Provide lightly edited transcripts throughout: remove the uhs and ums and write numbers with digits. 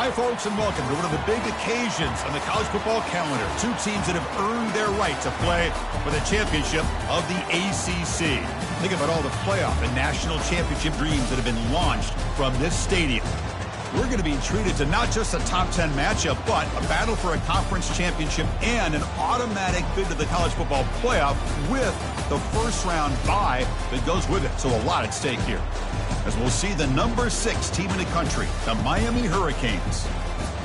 Hi, folks, and welcome to one of the big occasions on the college football calendar. Two teams that have earned their right to play for the championship of the ACC. Think about all the playoff and national championship dreams that have been launched from this stadium. We're going to be treated to not just a top 10 matchup, but a battle for a conference championship and an automatic bid to the college football playoff with the first round bye that goes with it. So a lot at stake here, as we'll see the number 6 team in the country, the Miami Hurricanes,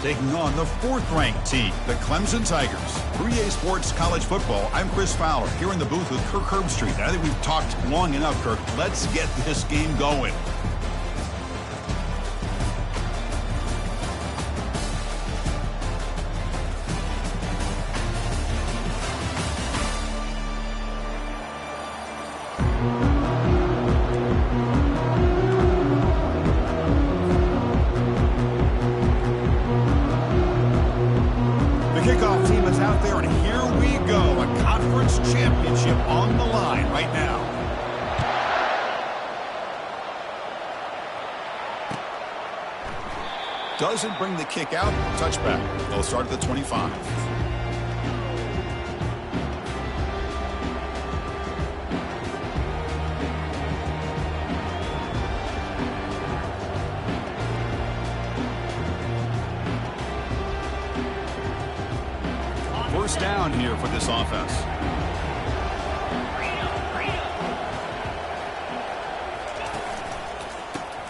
taking on the 4th-ranked team, the Clemson Tigers. For EA Sports College Football, I'm Chris Fowler, here in the booth with Kirk Herbstreit. I think we've talked long enough, Kirk. Let's get this game going. Kickoff team is out there, and here we go. A conference championship on the line right now. Doesn't bring the kick out. Touchback. They'll start at the 25. First down here for this offense.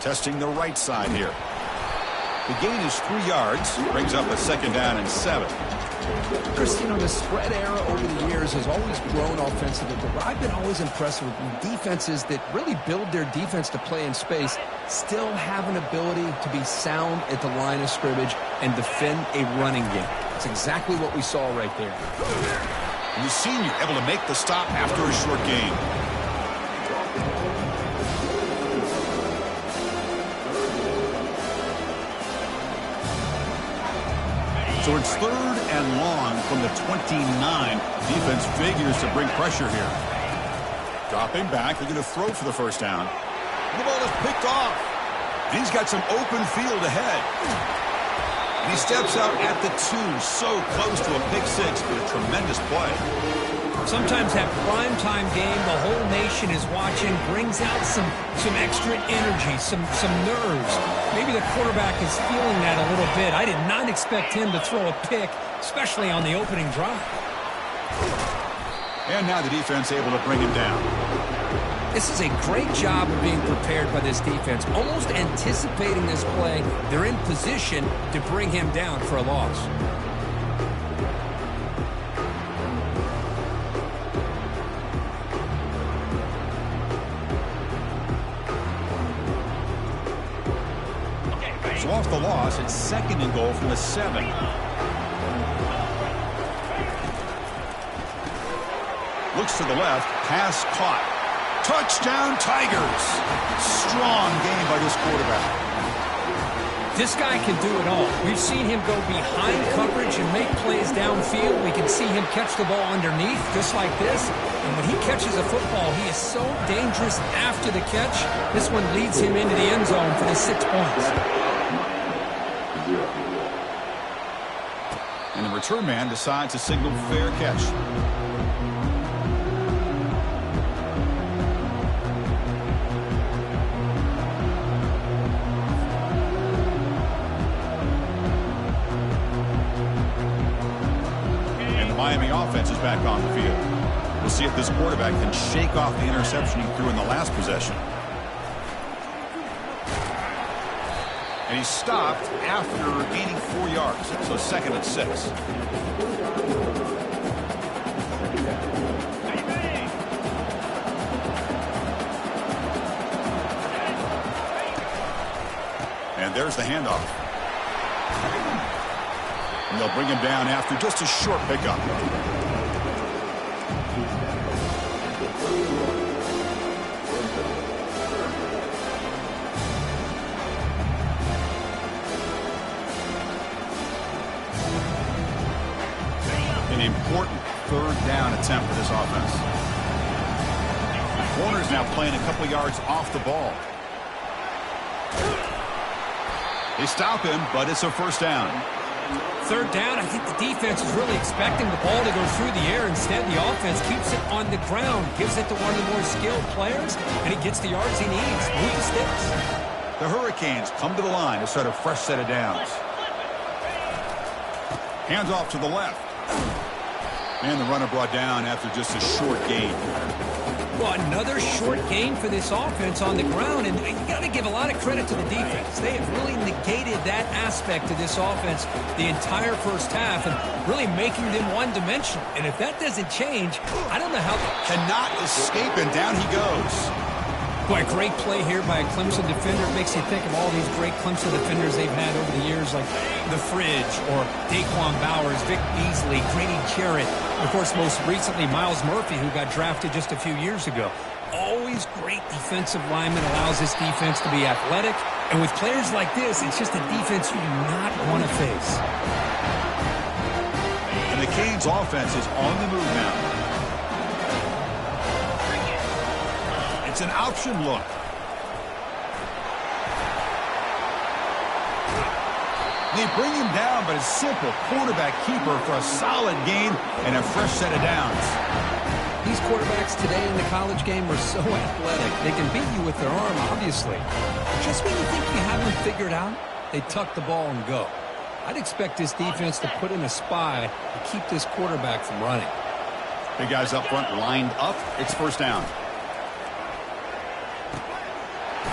Testing the right side here. The gain is 3 yards. Brings up a 2nd down and 7. Chris, you know, the spread era over the years has always grown offensively, but what I've been always impressed with defenses that really build their defense to play in space still have an ability to be sound at the line of scrimmage and defend a running game. That's exactly what we saw right there. The senior able to make the stop after a short gain. So it's 3rd and long from the 29. Defense figures to bring pressure here. Dropping back, they're going to throw for the first down. The ball is picked off. And he's got some open field ahead. And he steps out at the 2, so close to a pick 6, but a tremendous play. Sometimes that primetime game, the whole nation is watching, brings out some extra energy, some nerves. Maybe the quarterback is feeling that a little bit. I did not expect him to throw a pick, especially on the opening drive. And now the defense able to bring him down. This is a great job of being prepared by this defense, almost anticipating this play. They're in position to bring him down for a loss. So off the loss, it's 2nd and goal from the 7. Looks to the left, pass caught. Touchdown, Tigers. Strong game by this quarterback. This guy can do it all. We've seen him go behind coverage and make plays downfield. We can see him catch the ball underneath, just like this. And when he catches a football, he is so dangerous after the catch. This one leads him into the end zone for the 6 points. And the return man decides to signal fair catch. Miami offense is back on the field. We'll see if this quarterback can shake off the interception he threw in the last possession. And he stopped after gaining 4 yards, so 2nd and 6. And there's the handoff. And they'll bring him down after just a short pickup. An important 3rd down attempt for this offense. The corner's now playing a couple yards off the ball. They stop him, but it's a first down. Third down, I think the defense is really expecting the ball to go through the air. Instead, the offense keeps it on the ground, gives it to one of the more skilled players, and he gets the yards he needs. Move the sticks. The Hurricanes come to the line to start a fresh set of downs. Hands off to the left. And the runner brought down after just a short gain. Well, another short gain for this offense on the ground, and you got to give a lot of credit to the defense. They have really negated that aspect of this offense the entire first half and really making them one-dimensional. And if that doesn't change, I don't know how they cannot escape, and down he goes. Boy, great play here by a Clemson defender. It makes you think of all these great Clemson defenders they've had over the years, like The Fridge or Daquan Bowers, Vic Beasley, Grady Jarrett. Of course, most recently, Miles Murphy, who got drafted just a few years ago. Always great defensive lineman, allows this defense to be athletic. And with players like this, it's just a defense you do not want to face. And the Canes offense is on the move now. It's an option look. They bring him down, but a simple quarterback keeper for a solid gain and a fresh set of downs. These quarterbacks today in the college game are so athletic. They can beat you with their arm, obviously. Just when you think you have them figured out, they tuck the ball and go. I'd expect this defense to put in a spy to keep this quarterback from running. Big guys up front lined up. It's first down.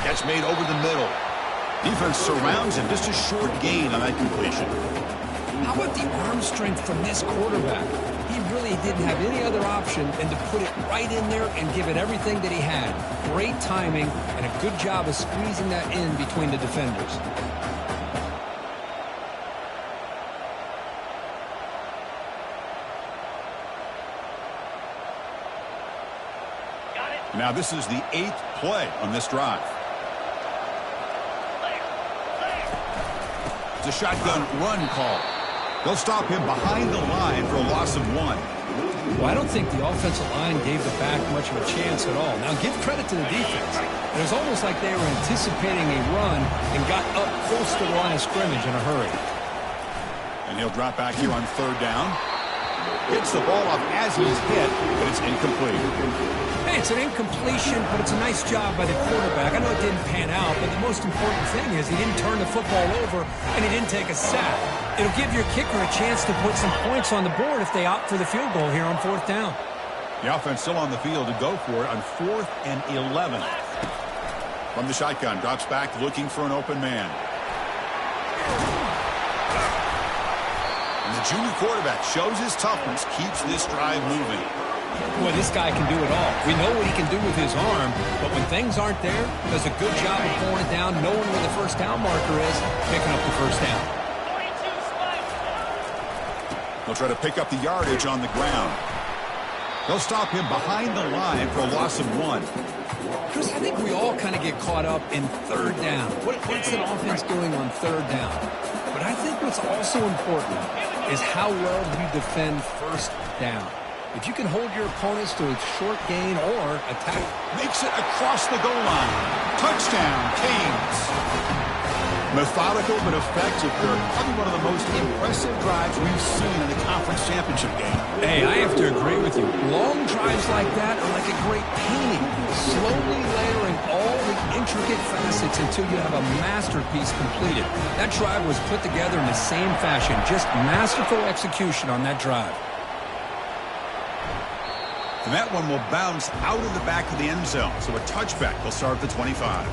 Catch made over the middle. Defense surrounds him. Just a short gain on that completion. How about the arm strength from this quarterback? He really didn't have any other option than to put it right in there and give it everything that he had. Great timing and a good job of squeezing that in between the defenders. Now this is the 8th play on this drive. It's a shotgun run call. They'll stop him behind the line for a loss of 1. Well, I don't think the offensive line gave the back much of a chance at all. Now, give credit to the defense. It was almost like they were anticipating a run and got up close to the line of scrimmage in a hurry. And he'll drop back here on third down. Hits the ball off as he's hit, but it's incomplete. Hey, it's an incompletion, but it's a nice job by the quarterback. I know it didn't pan out, but the most important thing is he didn't turn the football over and he didn't take a sack. It'll give your kicker a chance to put some points on the board if they opt for the field goal here on fourth down. The offense still on the field to go for it on 4th and 11. From the shotgun, drops back looking for an open man. And the junior quarterback shows his toughness, keeps this drive moving. Boy, this guy can do it all. We know what he can do with his arm, but when things aren't there, does a good job of pulling it down, knowing where the first down marker is, picking up the first down. They'll try to pick up the yardage on the ground. They'll stop him behind the line for a loss of 1. Chris, I think we all kind of get caught up in third down. What's an offense doing on third down? But I think what's also important is how well you defend first down. If you can hold your opponents to a short gain or attack. Makes it across the goal line. Touchdown, Canes. Methodical but effective. Probably one of the most impressive drives we've seen in the conference championship game. Hey, I have to agree with you. Long drives like that are like a great painting. Slowly layering all the intricate facets until you have a masterpiece completed. That drive was put together in the same fashion. Just masterful execution on that drive. And that one will bounce out of the back of the end zone. So a touchback will start at the 25.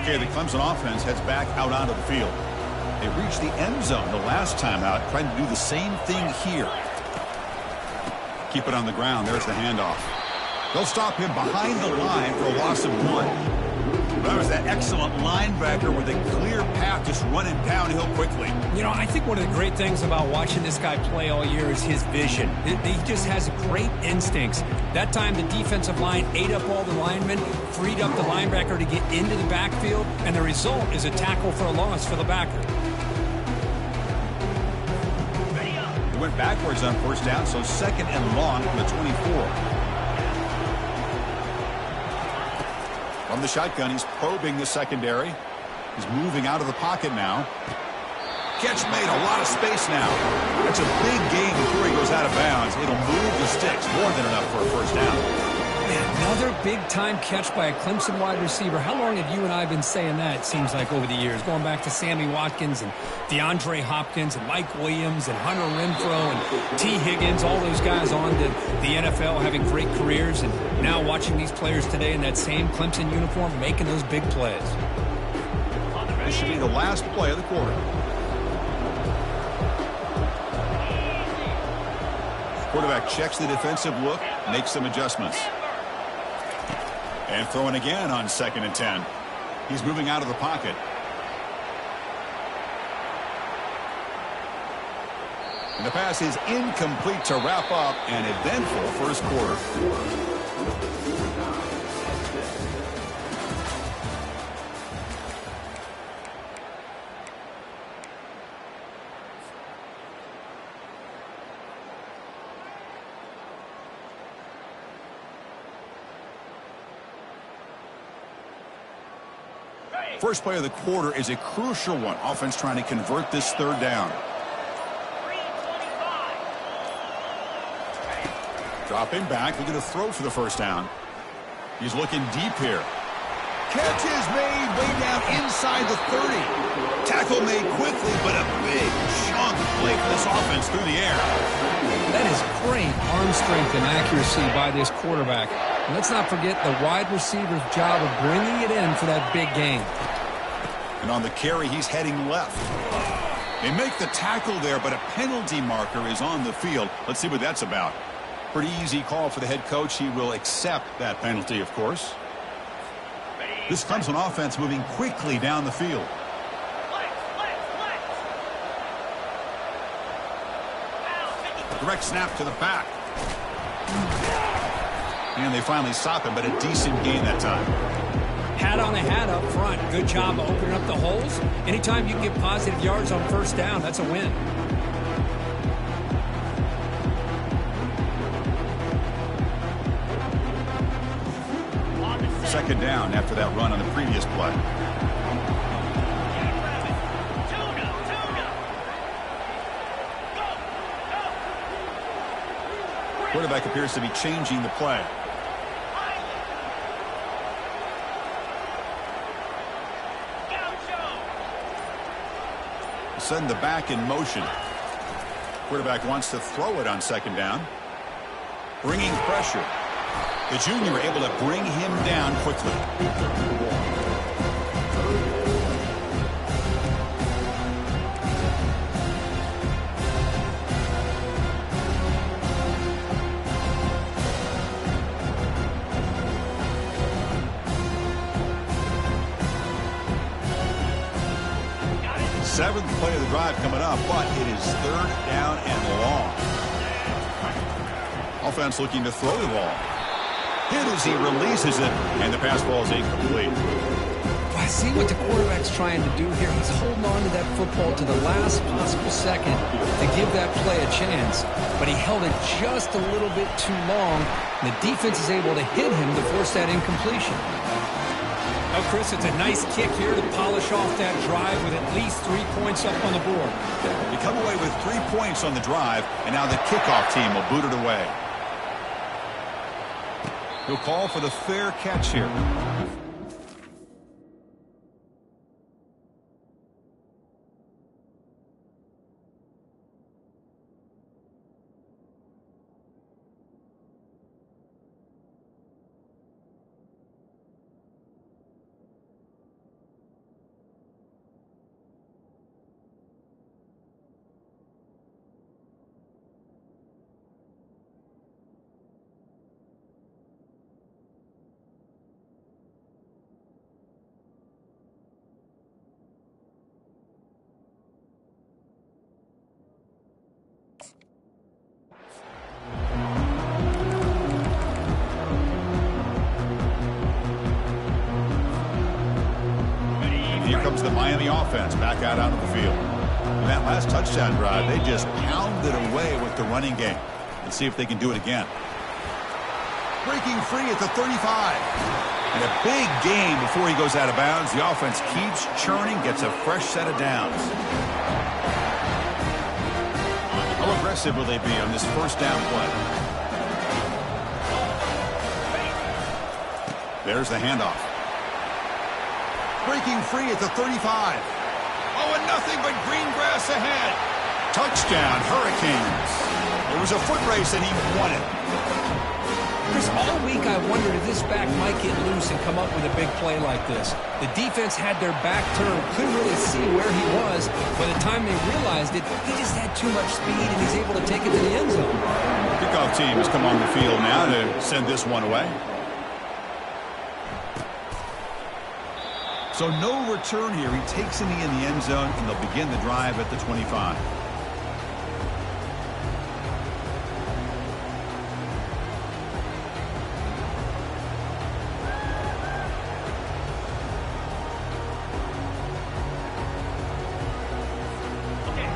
Okay, the Clemson offense heads back out onto the field. They reached the end zone the last time out, trying to do the same thing here. Keep it on the ground. There's the handoff. They'll stop him behind the line for a loss of 1. That was that excellent linebacker with a clear path just running downhill quickly. You know, I think one of the great things about watching this guy play all year is his vision. He just has great instincts. That time the defensive line ate up all the linemen, freed up the linebacker to get into the backfield, and the result is a tackle for a loss for the backer. went backwards on first down, so second and long from the 24. From the shotgun, he's probing the secondary. He's moving out of the pocket now. Catch made, a lot of space now. That's a big gain before he goes out of bounds. It'll move the sticks, more than enough for a first down. Another big-time catch by a Clemson wide receiver. How long have you and I been saying that, it seems like, over the years? Going back to Sammy Watkins and DeAndre Hopkins and Mike Williams and Hunter Renfrow and T. Higgins, all those guys on to the NFL having great careers, and now watching these players today in that same Clemson uniform making those big plays. This should be the last play of the quarter. Quarterback checks the defensive look, makes some adjustments. And throwing again on 2nd and 10. He's moving out of the pocket. And the pass is incomplete to wrap up an eventful first quarter. First play of the quarter is a crucial one. Offense trying to convert this third down. Dropping back, looking to throw for the first down. He's looking deep here. Catch is made way down inside the 30. Tackle made quickly, but a big chunk play for this offense through the air. That is great arm strength and accuracy by this quarterback. And let's not forget the wide receiver's job of bringing it in for that big gain. And on the carry, he's heading left. They make the tackle there, but a penalty marker is on the field. Let's see what that's about. Pretty easy call for the head coach. He will accept that penalty, of course. This Clemson offense moving quickly down the field. Direct snap to the back. And they finally stop him, but a decent gain that time. Hat on a hat up front. Good job of opening up the holes. Anytime you can get positive yards on first down, that's a win. Second down after that run on the previous play. Quarterback appears to be changing the play. Send the back in motion. Quarterback wants to throw it on second down. Bringing pressure. The junior able to bring him down quickly. Seventh play of the drive coming up, but it is third down and long. Offense looking to throw the ball. Hit as he releases it, and the pass ball is incomplete. I see what the quarterback's trying to do here. He's holding on to that football to the last possible second to give that play a chance, but he held it just a little bit too long, and the defense is able to hit him to force that incompletion. Oh, Chris, it's a nice kick here to polish off that drive with at least 3 points up on the board. You come away with 3 points on the drive, and now the kickoff team will boot it away. He'll call for the fair catch here. Here comes the Miami offense back out onto the field. In that last touchdown drive, they just pounded away with the running game. Let's see if they can do it again. Breaking free at the 35. And a big gain before he goes out of bounds. The offense keeps churning, gets a fresh set of downs. How aggressive will they be on this first down play? There's the handoff. Breaking free at the 35. Oh, and nothing but green grass ahead. Touchdown, Hurricanes. It was a foot race, and he won it. Chris, all week I wondered if this back might get loose and come up with a big play like this. The defense had their back turned, couldn't really see where he was. By the time they realized it, he just had too much speed, and he's able to take it to the end zone. Kickoff team has come on the field now to send this one away. So no return here. He takes it in the end zone, and they'll begin the drive at the 25.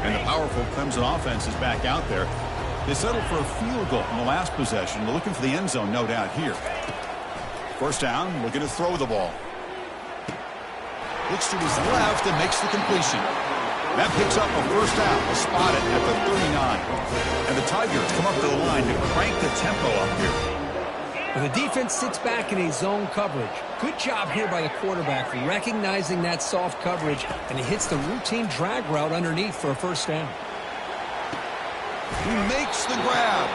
And the powerful Clemson offense is back out there. They settled for a field goal in the last possession. They're looking for the end zone, no doubt, here. First down, looking to throw the ball. Looks to his left and makes the completion. That picks up a first down. A spotted at the 39. And the Tigers come up to the line to crank the tempo up here. Well, the defense sits back in a zone coverage. Good job here by the quarterback recognizing that soft coverage, and he hits the routine drag route underneath for a first down. He makes the grab.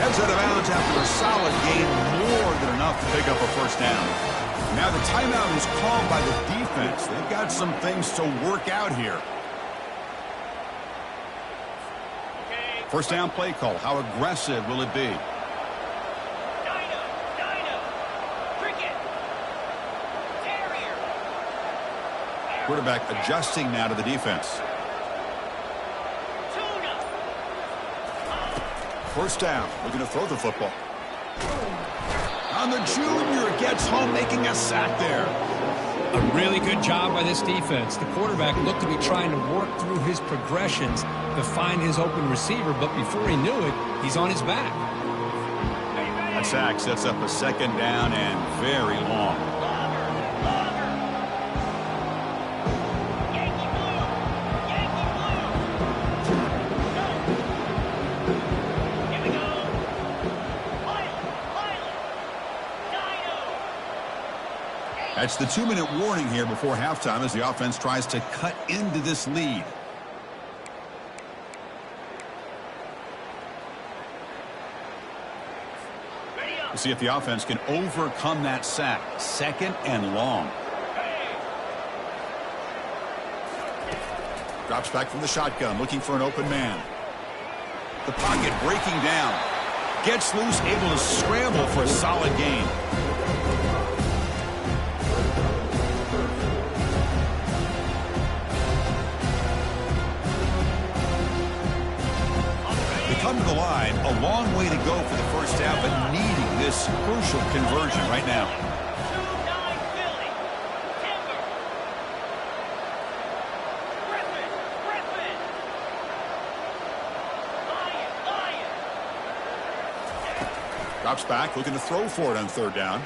Heads out of bounds after a solid gain, more than enough to pick up a first down. Now the timeout is called by the defense. They've got some things to work out here. First down play call. How aggressive will it be? Quarterback adjusting now to the defense. First down. Looking to throw the football. On the junior, gets home, making a sack there. A really good job by this defense. The quarterback looked to be trying to work through his progressions to find his open receiver, but before he knew it, he's on his back. That sack sets up a second down and very long. That's the 2-minute warning here before halftime as the offense tries to cut into this lead. We'll see if the offense can overcome that sack. Second and long. Drops back from the shotgun, looking for an open man. The pocket breaking down. Gets loose, able to scramble for a solid gain. Come to the line, a long way to go for the first half, but needing this crucial conversion right now. Drops back, looking to throw for it on third down.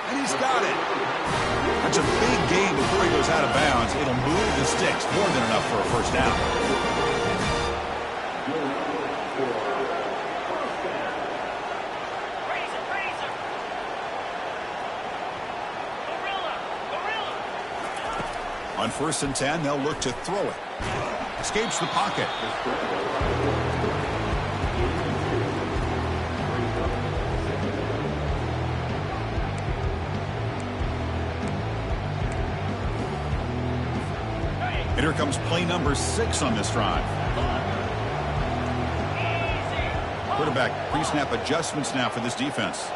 And he's got it. That's a big gain before he goes out of bounds. It'll move the sticks, more than enough for a first down. On 1st and 10, they'll look to throw it. Escapes the pocket. And here comes play number 6 on this drive. Quarterback pre-snap adjustments now for this defense.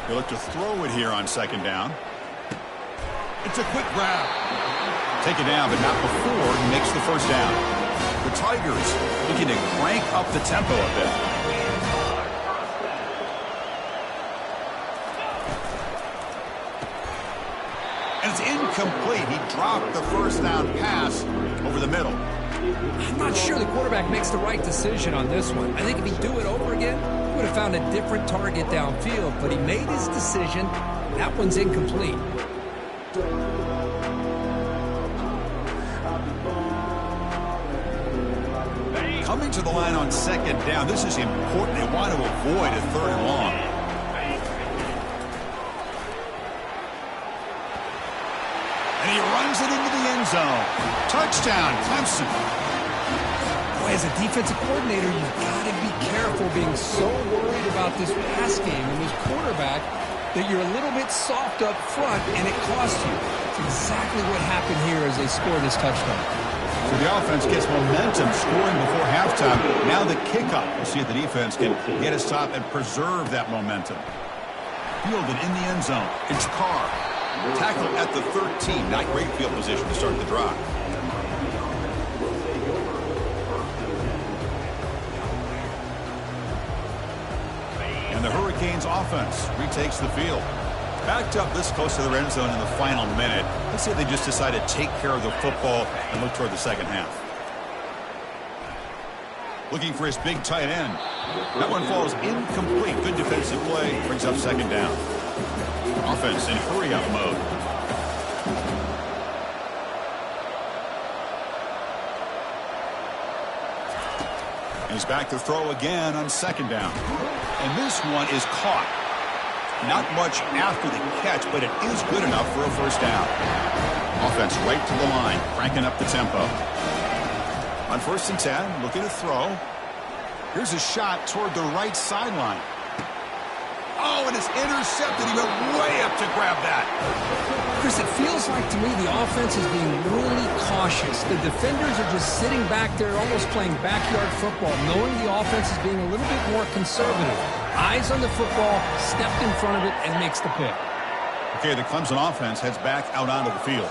They look to throw it here on second down. It's a quick grab. Take it down, but not before he makes the first down. The Tigers looking to crank up the tempo a bit. incomplete. He dropped the first down pass over the middle. I'm not sure the quarterback makes the right decision on this one. I think if he'd do it over again, he would have found a different target downfield, but he made his decision. That one's incomplete. Coming to the line on second down, this is important. They want to avoid a third and long. And he runs it into the end zone. Touchdown, Clemson. Boy, as a defensive coordinator, you've got to be careful being so worried about this pass game and this quarterback that you're a little bit soft up front, and it costs you. It's exactly what happened here as they scored this touchdown. So the offense gets momentum scoring before halftime. Now the kickoff. We'll see if the defense can get a stop and preserve that momentum. Fielded in the end zone. It's Carr. Tackle at the 13. Not great field position to start the drive. And the Hurricanes offense retakes the field. Backed up this close to the end zone in the final minute. Let's see if they just decide to take care of the football and look toward the second half. Looking for his big tight end. That one falls incomplete. Good defensive play. Brings up second down. Offense in hurry-up mode. He's back to throw again on second down. And this one is caught. Not much after the catch, but it is good enough for a first down. Offense right to the line, cranking up the tempo. On 1st and 10, looking to throw. Here's a shot toward the right sideline. Oh, and it's intercepted. He went way up to grab that. Chris, it feels like to me the offense is being really cautious. The defenders are just sitting back there almost playing backyard football, knowing the offense is being a little bit more conservative. Eyes on the football, stepped in front of it, and makes the pick. Okay, the Clemson offense heads back out onto the field.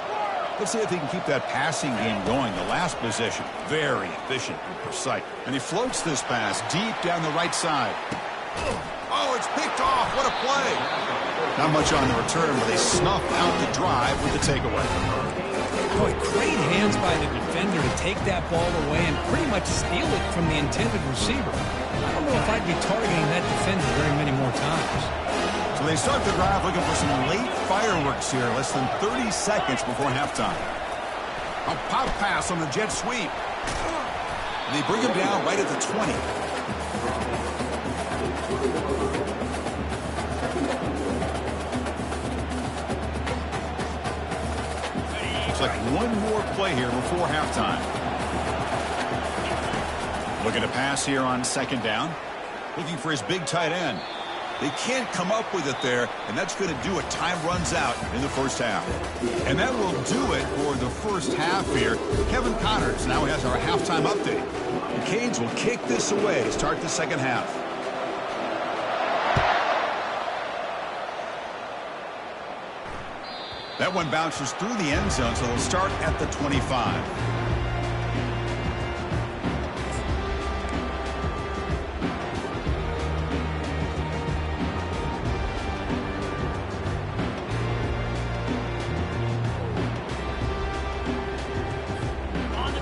Let's see if he can keep that passing game going. The last possession, very efficient and precise. And he floats this pass deep down the right side. Oh, it's picked off. What a play. Not much on the return, but they snuffed out the drive with the takeaway. Boy, great hands by the defender to take that ball away and pretty much steal it from the intended receiver. I don't know if I'd be targeting that defender very many more times. So they start the drive looking for some late fireworks here, less than 30 seconds before halftime. A pop pass on the jet sweep. They bring him down right at the 20. Looks like one more play here before halftime. Looking to pass here on second down. Looking for his big tight end. They can't come up with it there, and that's going to do it. Time runs out in the first half. And that will do it for the first half here. Kevin Connors now has our halftime update. The Canes will kick this away to start the second half. That one bounces through the end zone, so they'll start at the 25.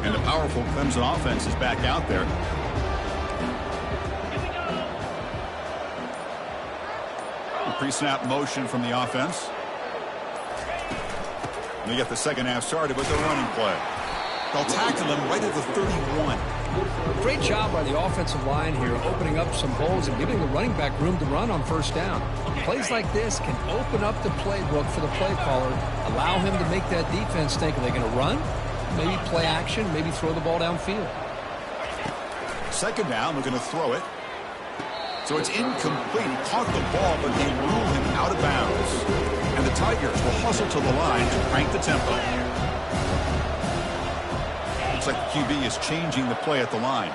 And the powerful Clemson offense is back out there. Pre-snap motion from the offense. And they get the second half started with the running play. They'll tackle him right at the 31. Great job by the offensive line here, opening up some holes and giving the running back room to run on first down. Plays like this can open up the playbook for the play caller, allow him to make that defense think, are they going to run? Maybe play action, maybe throw the ball downfield. Second down, looking to throw it. So it's incomplete. He caught the ball, but they rule him out of bounds. And the Tigers will hustle to the line to crank the tempo. Looks like the QB is changing the play at the line.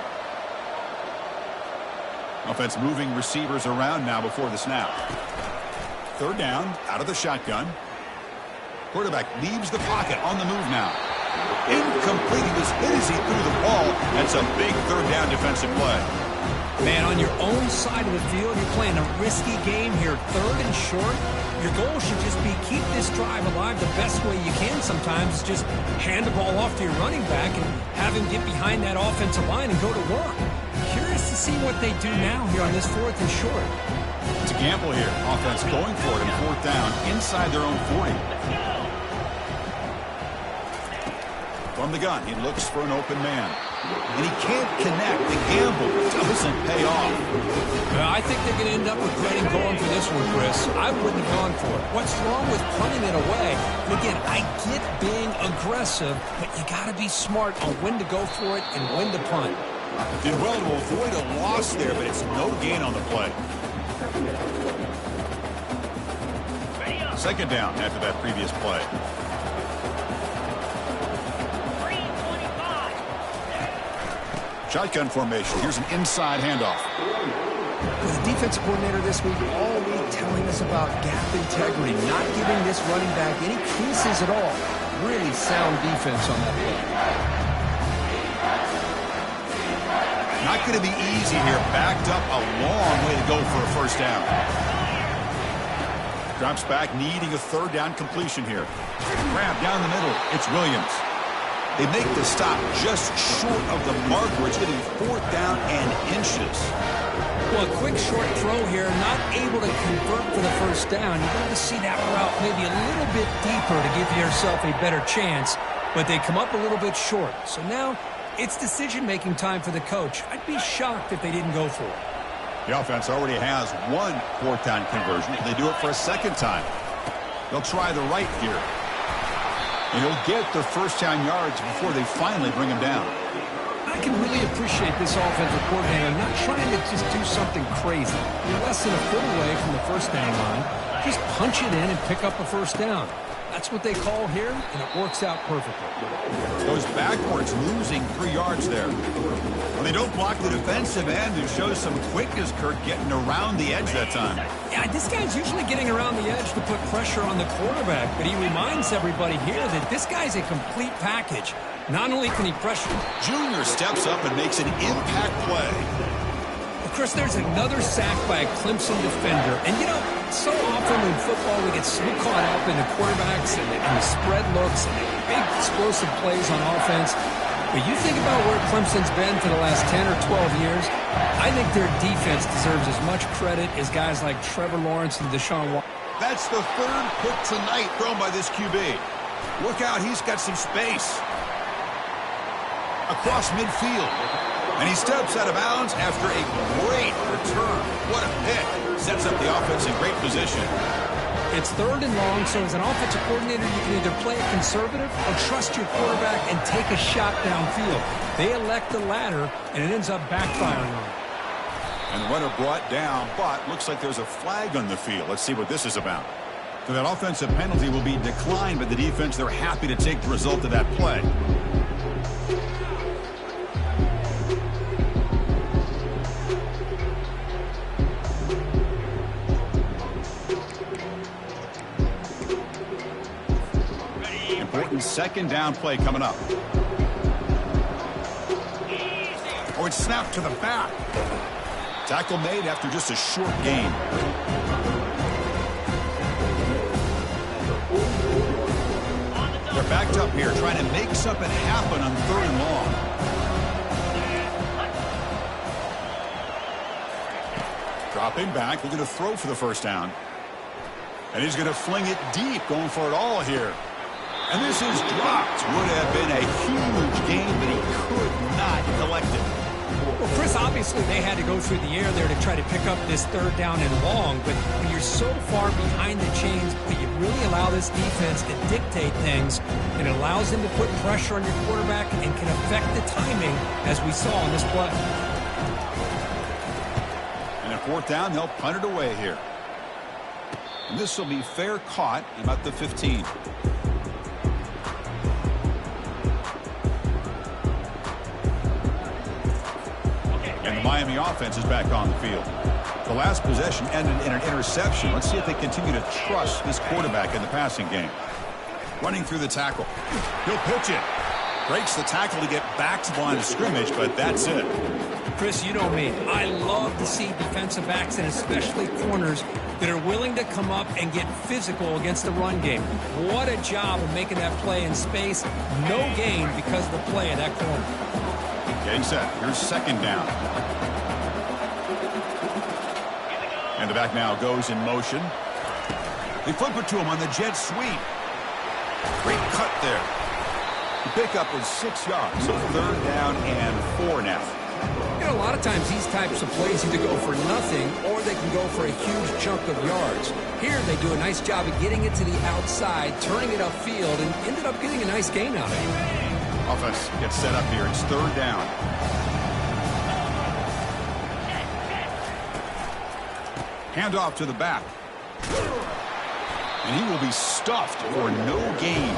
Offense moving receivers around now before the snap. Third down, out of the shotgun. Quarterback leaves the pocket on the move now. Incomplete. He was hit as he threw the ball. That's a big third down defensive play. Man, on your own side of the field, you're playing a risky game here, 3rd and short. Your goal should just be keep this drive alive the best way you can sometimes. Is just hand the ball off to your running back and have him get behind that offensive line and go to work. Curious to see what they do now here on this 4th and short. It's a gamble here. Offense going for it in 4th down inside their own 40. From the gun, he looks for an open man. And he can't connect. The gamble doesn't pay off. I think they're going to end up regretting going for this one, Chris. I wouldn't have gone for it. What's wrong with punting it away? And again, I get being aggressive, but you got to be smart on when to go for it and when to punt. Did well to avoid a loss there, but it's no gain on the play. 2nd down after that previous play. Shotgun formation. Here's an inside handoff. The defensive coordinator this week all week telling us about gap integrity, not giving this running back any creases at all. Really sound defense on that play. Not going to be easy here. Backed up a long way to go for a 1st down. Drops back, needing a 3rd down completion here. Grab down the middle. It's Williams. They make the stop just short of the mark where it's going to be 4th down and inches. Well, a quick short throw here, not able to convert for the 1st down. You're going to see that route maybe a little bit deeper to give yourself a better chance, but they come up a little bit short. So now it's decision-making time for the coach. I'd be shocked if they didn't go for it. The offense already has 1 4th down conversion. They do it for a 2nd time. They'll try the right here. And he'll get the 1st down yards before they finally bring him down. I can really appreciate this offensive coordinator not trying to just do something crazy. You're less than a foot away from the 1st down line. Just punch it in and pick up a 1st down. That's what they call here, and it works out perfectly. Goes backwards, losing 3 yards there. Well, they don't block the defensive end and show some quickness, Kurt, getting around the edge that time. Yeah, this guy's usually getting around the edge to put pressure on the quarterback, but he reminds everybody here that this guy's a complete package. Not only can he pressure... Junior steps up and makes an impact play. Of course, there's another sack by a Clemson defender. And, you know, so often in football we get so caught up in the quarterbacks and the spread looks and the big explosive plays on offense. But you think about where Clemson's been for the last 10 or 12 years, I think their defense deserves as much credit as guys like Trevor Lawrence and Deshaun Watson. That's the 3rd pick tonight thrown by this QB. Look out, he's got some space. Across midfield. And he steps out of bounds after a great return. What a pick. Sets up the offense in great position. It's 3rd and long, so as an offensive coordinator, you can either play it conservative or trust your quarterback and take a shot downfield. They elect the latter, and it ends up backfiring on them. And the runner brought down, but looks like there's a flag on the field. Let's see what this is about. So that offensive penalty will be declined by the defense. They're happy to take the result of that play. Important 2nd down play coming up. Oh, it's snapped to the back. Tackle made after just a short gain. They're backed up here, trying to make something happen on 3rd and long. Dropping back, looking to throw for the 1st down. And he's going to fling it deep, going for it all here. And this is dropped. Would have been a huge gain, but he could not collect it. Well, Chris, obviously they had to go through the air there to try to pick up this 3rd down and long, but when you're so far behind the chains, but you really allow this defense to dictate things, and it allows them to put pressure on your quarterback and can affect the timing, as we saw on this play. And at 4th down, they'll punt it away here. And this will be fair caught about the 15. And the Miami offense is back on the field. The last possession ended in an interception. Let's see if they continue to trust this quarterback in the passing game. Running through the tackle. He'll pitch it. Breaks the tackle to get back to the line of scrimmage, but that's it. Chris, you know me. I love to see defensive backs and especially corners that are willing to come up and get physical against the run game. What a job of making that play in space. No gain because of the play of that corner. Getting set. Here's second down. And the back now goes in motion. They flip it to him on the jet sweep. Great cut there. The pickup is 6 yards, so third down and 4 now. You know, a lot of times these types of plays either go for nothing or they can go for a huge chunk of yards. Here they do a nice job of getting it to the outside, turning it upfield, and ended up getting a nice gain out of it. Offense gets set up here. It's third down. Handoff to the back. And he will be stuffed for no gain.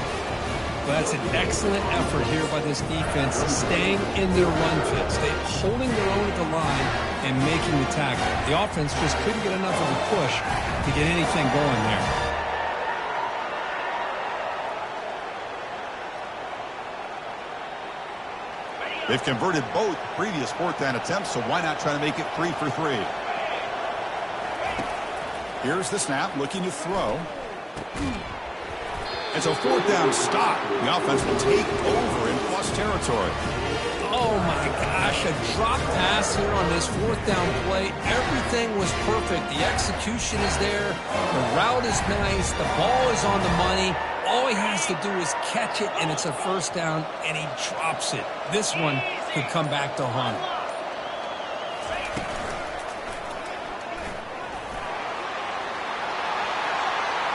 Well, that's an excellent effort here by this defense, staying in their run fits. They're holding their own at the line and making the tackle. The offense just couldn't get enough of a push to get anything going there. They've converted both previous fourth down attempts, so why not try to make it 3 for 3? Here's the snap, looking to throw. It's a fourth down stop. The offense will take over in plus territory. Oh, my gosh, a drop pass here on this fourth down play. Everything was perfect. The execution is there. The route is nice. The ball is on the money. All he has to do is catch it, and it's a first down, and he drops it. This one could come back to haunt him.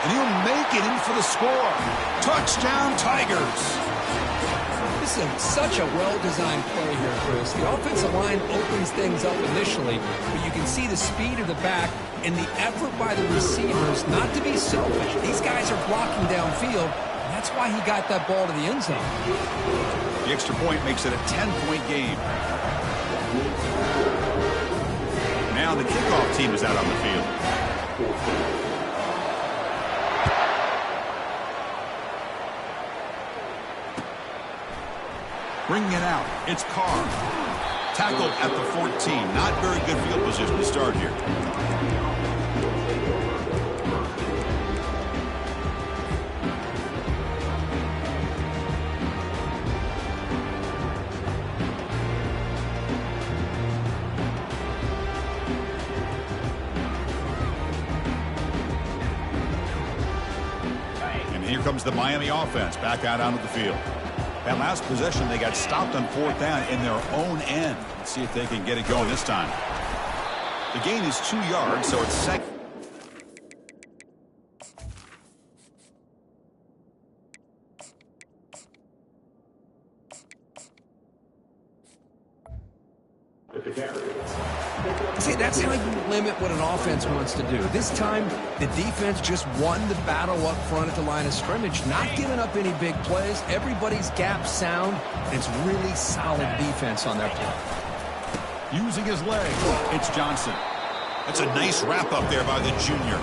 And he'll make it in for the score. Touchdown, Tigers. This is such a well-designed play here, Chris. The offensive line opens things up initially, but you can see the speed of the back and the effort by the receivers not to be selfish. These guys are blocking downfield, and that's why he got that ball to the end zone. The extra point makes it a 10-point game. Now the kickoff team is out on the field. Bringing it out, it's Carr. Tackled at the 14. Not very good field position to start here. And here comes the Miami offense back out onto the field. That last possession, they got stopped on fourth down in their own end. Let's see if they can get it going this time. The gain is 2 yards, so it's second. See, that's how you limit what an offense wants to do. This time, the defense just won the battle up front at the line of scrimmage, not giving up any big plays. Everybody's gap sound. It's really solid defense on their play. Using his leg, it's Johnson. That's a nice wrap up there by the junior.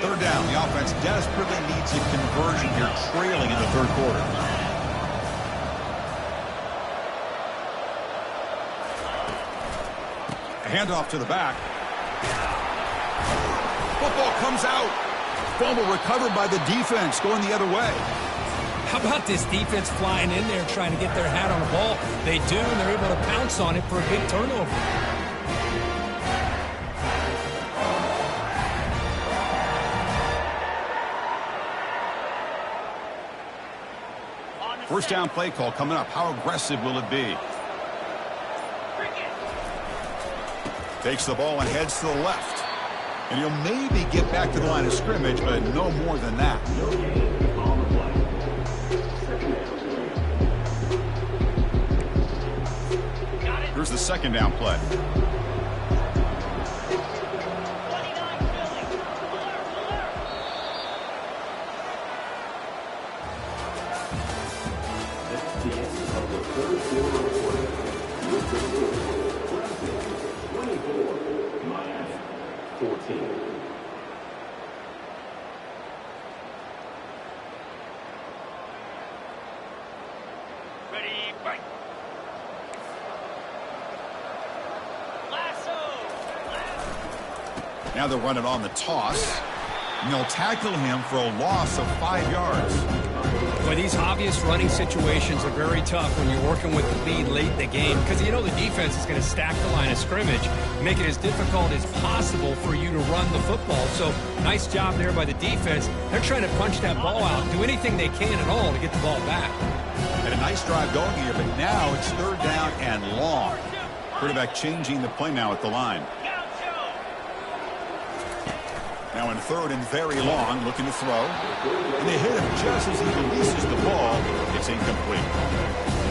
Third down, the offense desperately needs a conversion here, trailing in the third quarter. A handoff to the back. Football comes out. Fumble recovered by the defense, going the other way. How about this defense flying in there trying to get their hat on the ball? They do, and they're able to pounce on it for a big turnover. First down play call coming up. How aggressive will it be? Takes the ball and heads to the left. And he'll maybe get back to the line of scrimmage, but no more than that. Here's the second down play. Miami 14. Now they're running on the toss. And they'll tackle him for a loss of 5 yards. Well, these obvious running situations are very tough when you're working with the lead late in the game because you know the defense is going to stack the line of scrimmage, make it as difficult as possible for you to run the football. So nice job there by the defense. They're trying to punch that ball out, do anything they can at all to get the ball back. And a nice drive going here, but now it's 3rd down and long. Quarterback changing the play now at the line. Now in 3rd and very long, looking to throw. And they hit him just as he releases the ball. It's incomplete.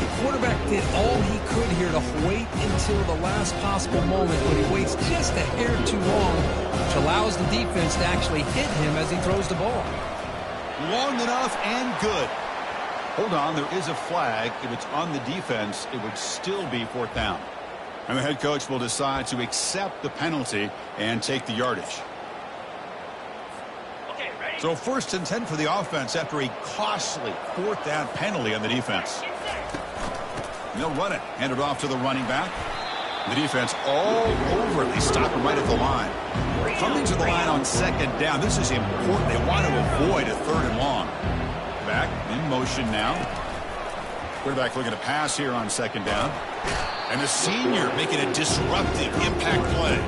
The quarterback did all he could here to wait until the last possible moment, but he waits just a hair too long, which allows the defense to actually hit him as he throws the ball. Long enough and good. Hold on, there is a flag. If it's on the defense, it would still be 4th down. And the head coach will decide to accept the penalty and take the yardage. So 1st and 10 for the offense after a costly 4th down penalty on the defense. And they'll run it. Hand it off to the running back. The defense all over it. They stop him right at the line. Coming to the line on 2nd down. This is important. They want to avoid a 3rd and long. Back in motion now. Quarterback looking to pass here on 2nd down. And the senior making a disruptive impact play.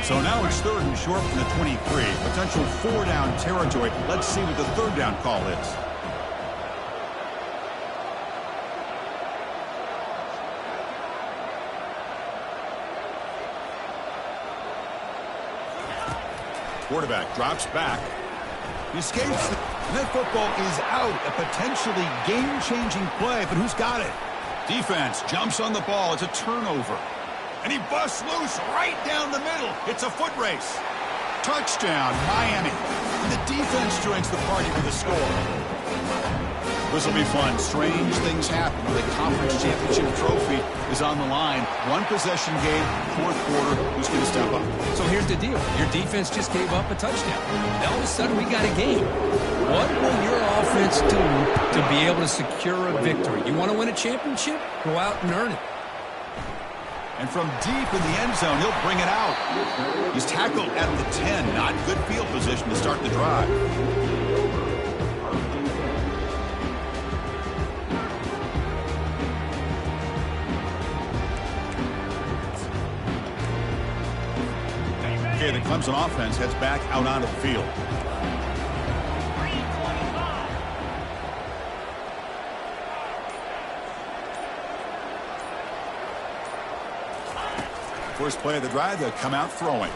So now it's 3rd and short from the 23. Potential 4-down territory. Let's see what the 3rd down call is. Quarterback drops back. He escapes. And that football is out. A potentially game-changing play, but who's got it? Defense jumps on the ball. It's a turnover. And he busts loose right down the middle. It's a foot race. Touchdown, Miami. The defense joins the party with a score. This will be fun. Strange things happen when the conference championship trophy is on the line. 1-possession game, 4th quarter. Who's going to step up? So here's the deal. Your defense just gave up a touchdown. Now all of a sudden we got a game. What will your offense do to be able to secure a victory? You want to win a championship? Go out and earn it. And from deep in the end zone, he'll bring it out. He's tackled at the 10. Not good field position to start the drive. Okay, the Clemson offense heads back out onto the field. First play of the drive, they'll come out throwing.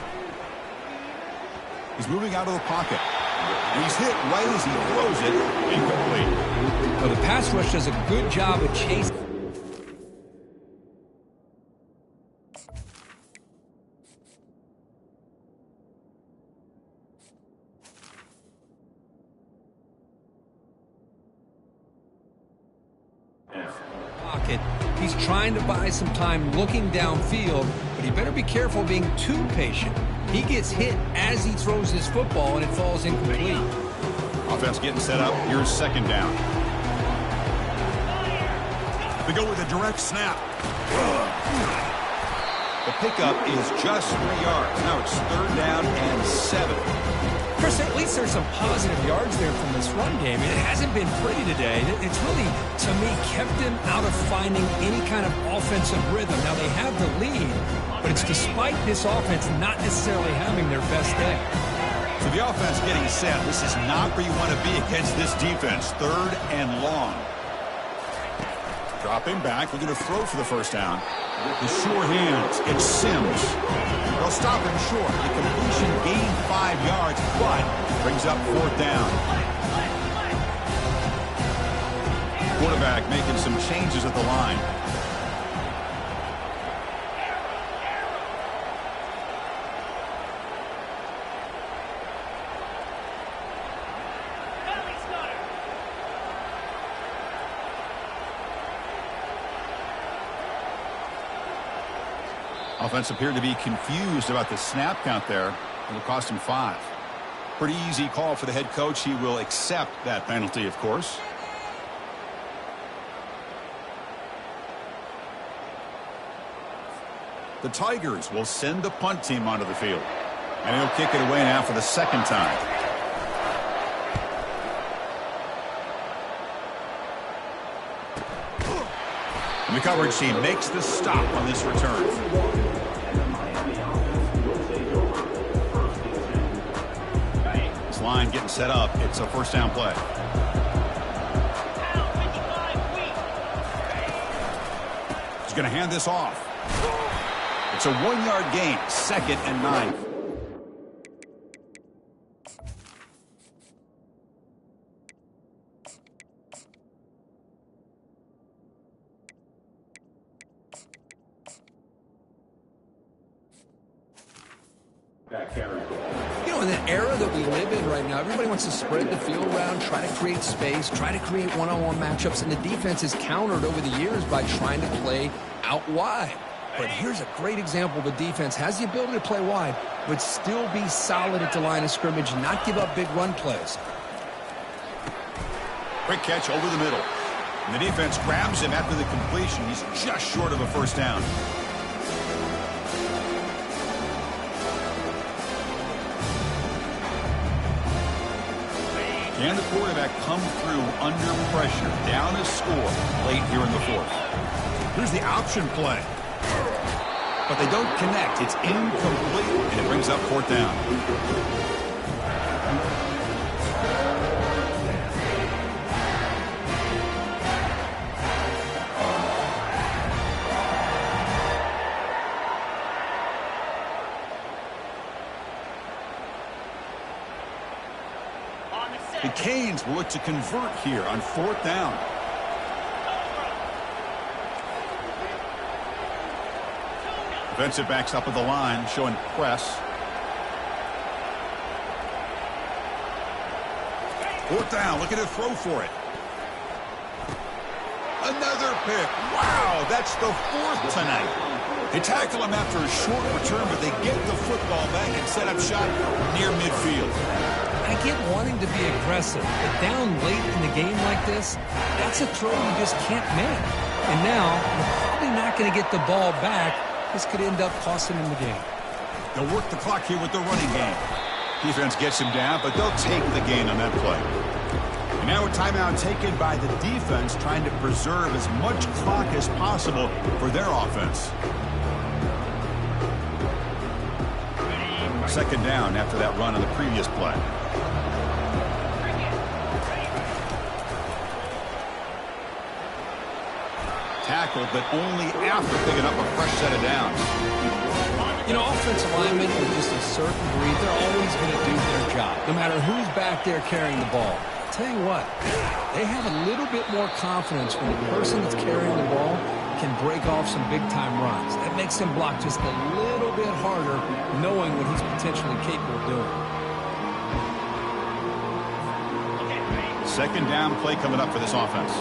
He's moving out of the pocket. And he's hit right as he throws it. Incomplete. Well, the pass rush does a good job of chasing. He's trying to buy some time looking downfield, but he better be careful being too patient. He gets hit as he throws his football, and it falls incomplete. Offense getting set up. Here's 2nd down. They go with a direct snap. The pickup is just 3 yards. Now it's 3rd down and 7. Chris, at least there's some positive yards there from this run game. It hasn't been pretty today. It's really, to me, kept them out of finding any kind of offensive rhythm. Now, they have the lead, but it's despite this offense not necessarily having their best day. So the offense getting set. This is not where you want to be against this defense. 3rd and long. Dropping back, looking to throw for the 1st down. The sure hands. It's Sims. They'll stop him short. The completion gained 5 yards, but brings up 4th down. Quarterback making some changes at the line. Offense appeared to be confused about the snap count there. It'll cost him 5. Pretty easy call for the head coach. He will accept that penalty, of course. The Tigers will send the punt team onto the field. And he'll kick it away now for the second time. And the coverage team makes the stop on this return. This line getting set up. It's a first down play. He's going to hand this off. It's a 1-yard gain, 2nd and 9. You know, in the era that we live in right now, everybody wants to spread the field around, try to create space, try to create one-on-one matchups, and the defense is countered over the years by trying to play out wide. But here's a great example of a defense has the ability to play wide, but still be solid at the line of scrimmage and not give up big run plays. Quick catch over the middle. And the defense grabs him after the completion. He's just short of a first down. Can the quarterback come through under pressure, down a score late here in the 4th? Here's the option play. But they don't connect. It's incomplete, and it brings up 4th down. The Canes will look to convert here on 4th down. Defensive backs up at the line, showing press. 4th down, looking to throw for it. Another pick. Wow, that's the 4th tonight. They tackle him after a short return, but they get the football back and set up shop near midfield. I get wanting to be aggressive, but down late in the game like this, that's a throw you just can't make. And now, you're probably not going to get the ball back. This could end up costing him the game. They'll work the clock here with the running game. Defense gets him down, but they'll take the gain on that play. And now a timeout taken by the defense, trying to preserve as much clock as possible for their offense. 2nd down after that run on the previous play. Tackled, but only after picking up a fresh set of downs. You know, offensive linemen are just a certain breed. They're always going to do their job, no matter who's back there carrying the ball. I'll tell you what, they have a little bit more confidence when the person that's carrying the ball can break off some big-time runs. That makes them block just a little bit harder, knowing what he's potentially capable of doing. 2nd down play coming up for this offense.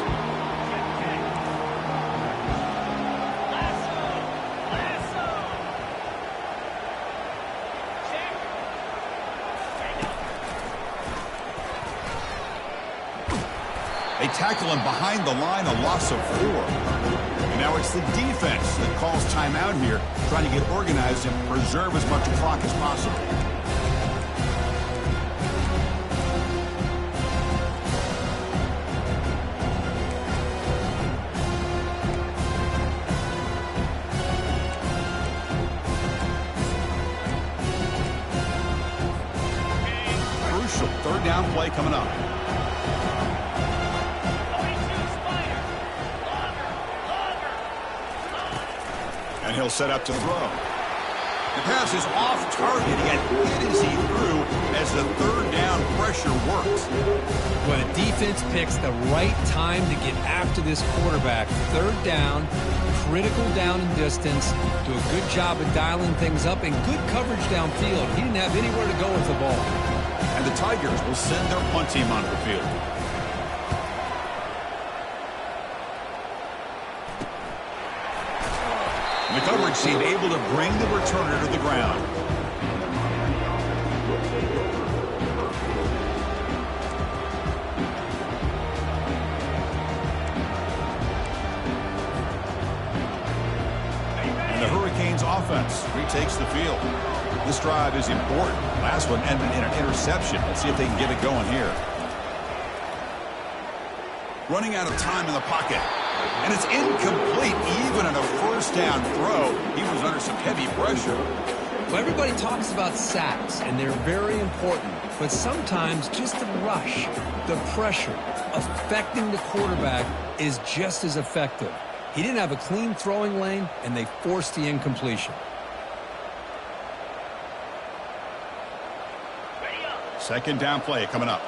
They tackle him behind the line, a loss of 4. And now it's the defense that calls timeout here, trying to get organized and preserve as much clock as possible. Crucial 3rd down play coming up. And he'll set up to throw. The pass is off target. He got hit as he threw as the 3rd down pressure works. Well, the defense picks the right time to get after this quarterback. 3rd down, critical down and distance. Do a good job of dialing things up and good coverage downfield. He didn't have anywhere to go with the ball. And the Tigers will send their punt team onto the field. The coverage team able to bring the returner to the ground. And the Hurricanes offense retakes the field. This drive is important. Last one ended in an interception. Let's see if they can get it going here. Running out of time in the pocket. And it's incomplete, even on a first down throw. He was under some heavy pressure. Well, everybody talks about sacks, and they're very important. But sometimes just the rush, the pressure, affecting the quarterback is just as effective. He didn't have a clean throwing lane, and they forced the incompletion. Second down play coming up.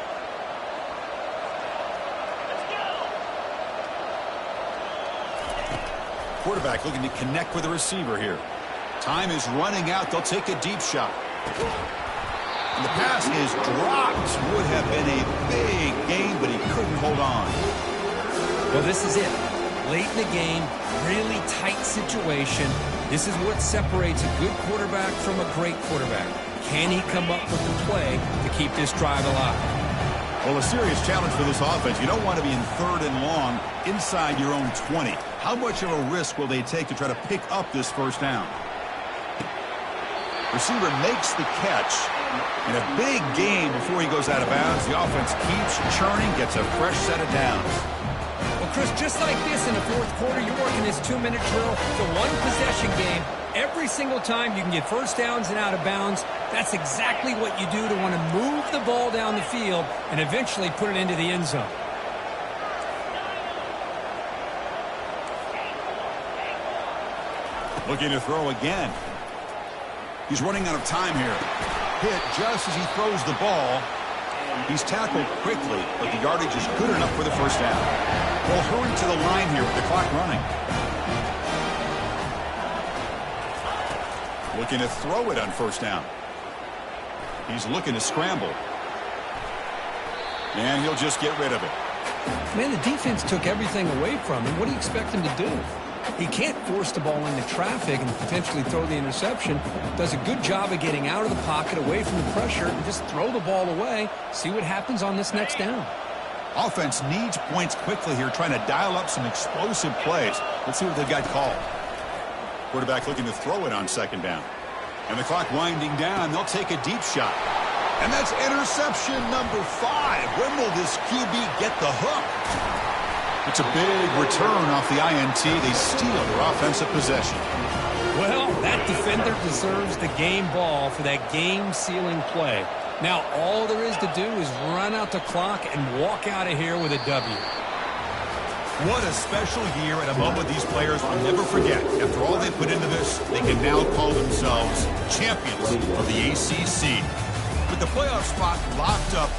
Quarterback looking to connect with the receiver here. Time is running out. They'll take a deep shot. And the pass is dropped. Would have been a big gain, but he couldn't hold on. Well, this is it. Late in the game, really tight situation. This is what separates a good quarterback from a great quarterback. Can he come up with the play to keep this drive alive? Well, a serious challenge for this offense. You don't want to be in 3rd and long inside your own 20. How much of a risk will they take to try to pick up this first down? Receiver makes the catch. And a big gain before he goes out of bounds. The offense keeps churning, gets a fresh set of downs. Well, Chris, just like this in the 4th quarter, you're working this 2-minute drill. It's a one-possession game. Every single time you can get first downs and out of bounds, that's exactly what you do to want to move the ball down the field and eventually put it into the end zone. Looking to throw again. He's running out of time here. Hit just as he throws the ball. He's tackled quickly, but the yardage is good enough for the first down. Well, hurry to the line here with the clock running. Looking to throw it on first down. He's looking to scramble. And he'll just get rid of it. Man, the defense took everything away from him. What do you expect him to do? He can't force the ball into traffic and potentially throw the interception. Does a good job of getting out of the pocket, away from the pressure, and just throw the ball away. See what happens on this next down. Offense needs points quickly here, trying to dial up some explosive plays. Let's see what they've got called. Quarterback looking to throw it on second down. And the clock winding down. They'll take a deep shot. And that's interception number 5. When will this QB get the hook? It's a big return off the INT. They steal their offensive possession. Well, that defender deserves the game ball for that game-sealing play. Now, all there is to do is run out the clock and walk out of here with a W. What a special year and a moment these players will never forget. After all they put into this, they can now call themselves champions of the ACC. With the playoff spot locked up,